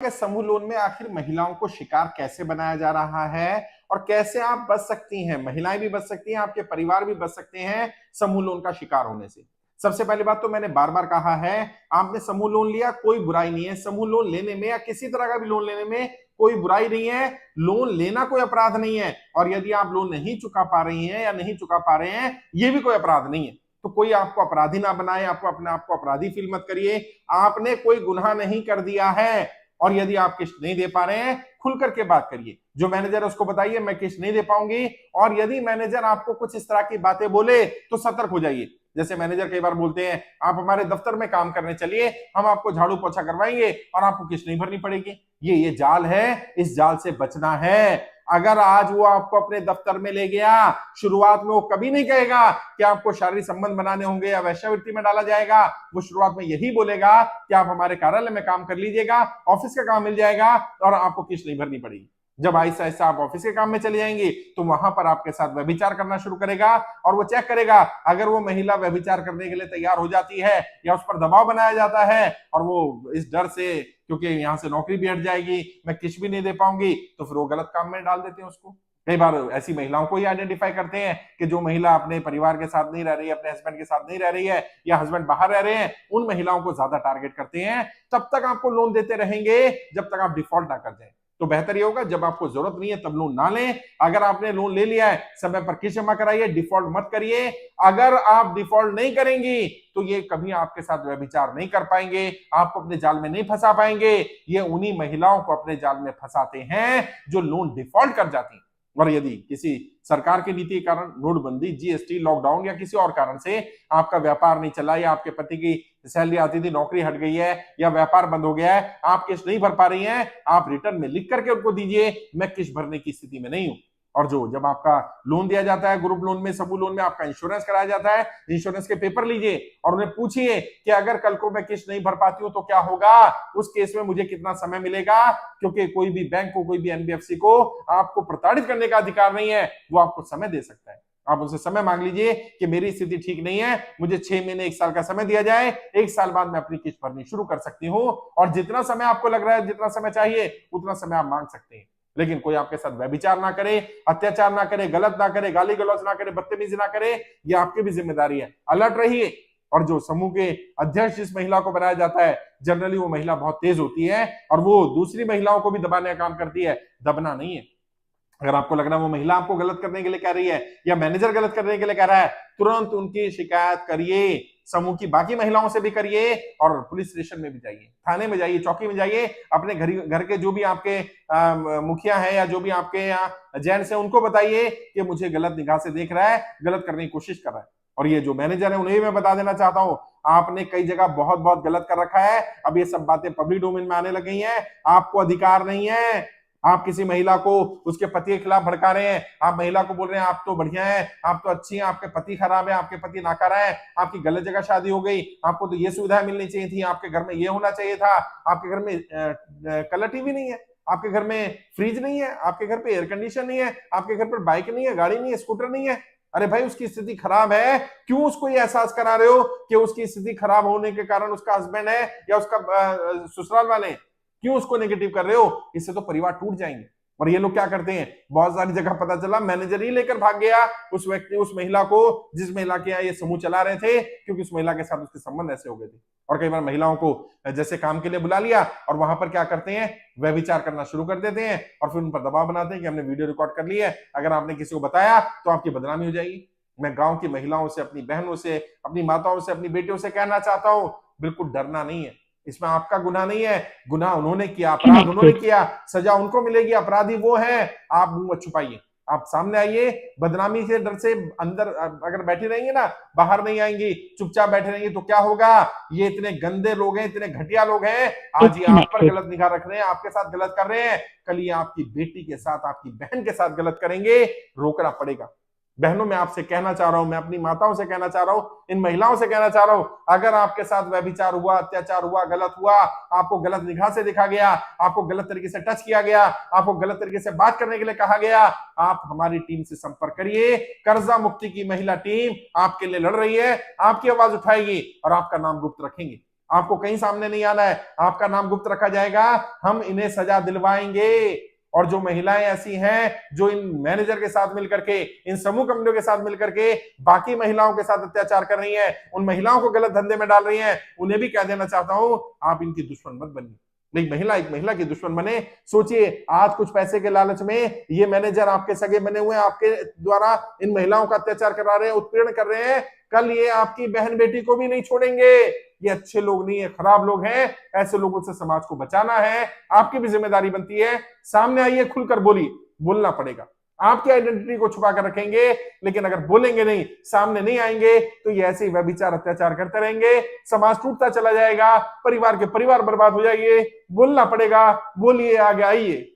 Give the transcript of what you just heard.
के समूह लोन में आखिर महिलाओं को शिकार कैसे बनाया जा रहा है और कैसे आप बच सकती हैं, महिलाएं भी बच सकती हैं, आपके परिवार भी बच सकते हैं समूह लोन का शिकार होने से। सबसे पहली बात तो मैंने बार बार कहा है, आपने समूह लोन लिया कोई बुराई नहीं है। समूह लोन लेने में या किसी तरह का भी लोन लेने में कोई बुराई नहीं है। लोन लेना कोई अपराध नहीं है और यदि आप लोन नहीं चुका पा रही हैं या नहीं चुका पा रहे हैं, ये भी कोई अपराध नहीं है। तो कोई आपको अपराधी ना बनाए, आपको अपने आप को अपराधी फील मत करिए। आपने कोई गुनाह नहीं कर दिया है और यदि आप किस्त नहीं दे पा रहे हैं, खुल करके बात करिए। जो मैनेजर है उसको बताइए मैं किस्त नहीं दे पाऊंगी, और यदि मैनेजर आपको कुछ इस तरह की बातें बोले तो सतर्क हो जाइए। जैसे मैनेजर कई बार बोलते हैं आप हमारे दफ्तर में काम करने चलिए, हम आपको झाड़ू पोछा करवाएंगे और आपको किस्त नहीं भरनी पड़ेगी। ये जाल है, इस जाल से बचना है। अगर आज वो आपको अपने दफ्तर में ले गया, शुरुआत में वो कभी नहीं कहेगा कि आपको शारीरिक संबंध बनाने होंगे या वेश्यावृत्ति में डाला जाएगा। वो शुरुआत में यही बोलेगा कि आप हमारे कार्यालय में काम कर लीजिएगा, ऑफिस का काम मिल जाएगा और आपको किस्त नहीं भरनी पड़ेगी। जब ऐसा ऐसा आप ऑफिस के काम में चले जाएंगे तो वहां पर आपके साथ व्यभिचार करना शुरू करेगा और वो चेक करेगा। अगर वो महिला व्यभिचार करने के लिए तैयार हो जाती है या उस पर दबाव बनाया जाता है और वो इस डर से, क्योंकि यहां से नौकरी भी हट जाएगी, मैं किस्त भी नहीं दे पाऊंगी, तो फिर वो गलत काम में डाल देते हैं उसको। कई बार ऐसी महिलाओं को ही आइडेंटिफाई करते हैं कि जो महिला अपने परिवार के साथ नहीं रह रही है, अपने हस्बैंड के साथ नहीं रह रही है या हस्बैंड बाहर रह रहे हैं, उन महिलाओं को ज्यादा टारगेट करते हैं। तब तक आपको लोन देते रहेंगे जब तक आप डिफॉल्ट ना कर जाए। तो बेहतर ये होगा जब आपको जरूरत नहीं है तब लोन ना लें। अगर आपने लोन ले लिया है समय पर किस्त जमा कराइए, डिफॉल्ट मत करिए। अगर आप डिफॉल्ट नहीं करेंगी तो ये कभी आपके साथ व्यभिचार नहीं कर पाएंगे, आपको अपने जाल में नहीं फंसा पाएंगे। ये उन्हीं महिलाओं को अपने जाल में फंसाते हैं जो लोन डिफॉल्ट कर जाती हैं। और यदि किसी सरकार की नीति के कारण, नोटबंदी, जीएसटी, लॉकडाउन या किसी और कारण से आपका व्यापार नहीं चला या आपके पति की सैलरी आती थी नौकरी हट गई है या व्यापार बंद हो गया है, आप किस्त नहीं भर पा रही हैं, आप रिटर्न में लिख करके उनको दीजिए मैं किस्त भरने की स्थिति में नहीं हूं। और जो जब आपका लोन दिया जाता है, ग्रुप लोन में, समूह लोन में आपका इंश्योरेंस कराया जाता है, इंश्योरेंस के पेपर लीजिए और उन्हें पूछिए कि अगर कल को मैं किस्त नहीं भर पाती हूं तो क्या होगा, उस केस में मुझे कितना समय मिलेगा। क्योंकि कोई भी बैंक को, कोई भी एनबीएफसी को आपको प्रताड़ित करने का अधिकार नहीं है, वो आपको समय दे सकता है। आप उनसे समय मांग लीजिए कि मेरी स्थिति ठीक नहीं है, मुझे 6 महीने 1 साल का समय दिया जाए, 1 साल बाद मैं अपनी किस्त भरनी शुरू कर सकती हूँ। और जितना समय आपको लग रहा है, जितना समय चाहिए उतना समय आप मांग सकते हैं। लेकिन कोई आपके साथ व्यभिचार ना करे, अत्याचार ना करे, गलत ना करे, गाली गलौज ना करे, बदतमीजी ना करे, ये आपकी भी जिम्मेदारी है। अलर्ट रहिए। और जो समूह के अध्यक्ष जिस महिला को बनाया जाता है, जनरली वो महिला बहुत तेज होती है और वो दूसरी महिलाओं को भी दबाने का काम करती है, दबना नहीं है। अगर आपको लग रहा है वो महिला आपको गलत करने के लिए कह रही है या मैनेजर गलत करने के लिए कह रहा है, तुरंत उनकी शिकायत करिए। समूह की बाकी महिलाओं से भी करिए और पुलिस स्टेशन में भी जाइए, थाने में जाइए, चौकी में जाइए। अपने घर के जो भी आपके मुखिया है या जो भी आपके यहाँ जेंट्स है, उनको बताइए कि मुझे गलत निगाह से देख रहा है, गलत करने की कोशिश कर रहा है। और ये जो मैनेजर है उन्हें मैं बता देना चाहता हूं, आपने कई जगह बहुत बहुत गलत कर रखा है। अब ये सब बातें पब्लिक डोमेन में आने लग गई हैं। आपको अधिकार नहीं है, आप किसी महिला को उसके पति के खिलाफ भड़का रहे हैं, आप महिला को बोल रहे हैं आप तो बढ़िया हैं, आप तो अच्छी हैं, आपके पति खराब है, आपके पति नाकारा है, आपकी गलत जगह शादी हो गई, आपको तो ये सुविधा मिलनी चाहिए थी, आपके घर में ये होना चाहिए था, आपके घर में कलर टीवी नहीं है, आपके घर में फ्रिज नहीं है, आपके घर पे एयर कंडीशन नहीं है, आपके घर पर बाइक नहीं है, गाड़ी नहीं है, स्कूटर नहीं है। अरे भाई उसकी स्थिति खराब है, क्यों उसको ये एहसास करा रहे हो कि उसकी स्थिति खराब होने के कारण उसका हस्बैंड है या उसका ससुराल वाले, क्यों उसको नेगेटिव कर रहे हो? इससे तो परिवार टूट जाएंगे। और ये लोग क्या करते हैं, बहुत सारी जगह पता चला मैनेजर ही लेकर भाग गया उस व्यक्ति, उस महिला को, जिस महिला के यहाँ ये समूह चला रहे थे, क्योंकि उस महिला के साथ उसके संबंध ऐसे हो गए थे। और कई बार महिलाओं को जैसे काम के लिए बुला लिया और वहां पर क्या करते हैं, व्यभिचार करना शुरू कर देते हैं और फिर उन पर दबाव बनाते हैं कि हमने वीडियो रिकॉर्ड कर ली है, अगर आपने किसी को बताया तो आपकी बदनामी हो जाएगी। मैं गांव की महिलाओं से, अपनी बहनों से, अपनी माताओं से, अपनी बेटियों से कहना चाहता हूं, बिल्कुल डरना नहीं है। इसमें आपका गुनाह नहीं है, गुनाह उन्होंने किया, अपराध उन्होंने किया, सजा उनको मिलेगी, अपराधी वो है। आप मुंह मत छुपाइए, आप सामने आइए। बदनामी से डर से अंदर अगर बैठी रहेंगे ना, बाहर नहीं आएंगी, चुपचाप बैठे रहेंगे तो क्या होगा, ये इतने गंदे लोग हैं, इतने घटिया लोग हैं, आज ये आप पर गलत निगाह रख रहे हैं, आपके साथ गलत कर रहे हैं, कल ये आपकी बेटी के साथ, आपकी बहन के साथ गलत करेंगे। रोकना पड़ेगा। बहनों, मैं आपसे कहना चाह रहा हूं, मैं अपनी माताओं से कहना चाह रहा हूं, इन महिलाओं से कहना चाह रहा हूं, अगर आपके साथ व्यभिचार हुआ, अत्याचार हुआ, गलत हुआ, आपको गलत निगाह से देखा गया, आपको गलत तरीके से टच किया गया, आपको गलत तरीके से बात करने के लिए कहा गया, आप हमारी टीम से संपर्क करिए। कर्जा मुक्ति की महिला टीम आपके लिए लड़ रही है, आपकी आवाज उठाएगी और आपका नाम गुप्त रखेंगे। आपको कहीं सामने नहीं आना है, आपका नाम गुप्त रखा जाएगा, हम इन्हें सजा दिलवाएंगे। और जो महिलाएं ऐसी हैं जो इन मैनेजर के साथ मिलकर के, इन समूह कंपनियों के साथ मिलकर के बाकी महिलाओं के साथ अत्याचार कर रही हैं, उन महिलाओं को गलत धंधे में डाल रही हैं, उन्हें भी कह देना चाहता हूं, आप इनकी दुश्मन मत बनिए। नहीं, महिला एक महिला की दुश्मन बने। सोचिए, आज कुछ पैसे के लालच में ये मैनेजर आपके सगे बने हुए हैं, आपके द्वारा इन महिलाओं का अत्याचार करा रहे हैं, उत्पीड़न कर रहे हैं, कल ये आपकी बहन बेटी को भी नहीं छोड़ेंगे। ये अच्छे लोग नहीं है, खराब लोग हैं। ऐसे लोगों से समाज को बचाना है, आपकी भी जिम्मेदारी बनती है। सामने आइए, खुलकर बोलिए, बोलना पड़ेगा। आपकी आइडेंटिटी को छुपा कर रखेंगे, लेकिन अगर बोलेंगे नहीं, सामने नहीं आएंगे, तो ये ऐसे ही व्यभिचार अत्याचार करते रहेंगे, समाज टूटता चला जाएगा, परिवार के परिवार बर्बाद हो जाएंगे। बोलना पड़ेगा, बोलिए, आगे आइए।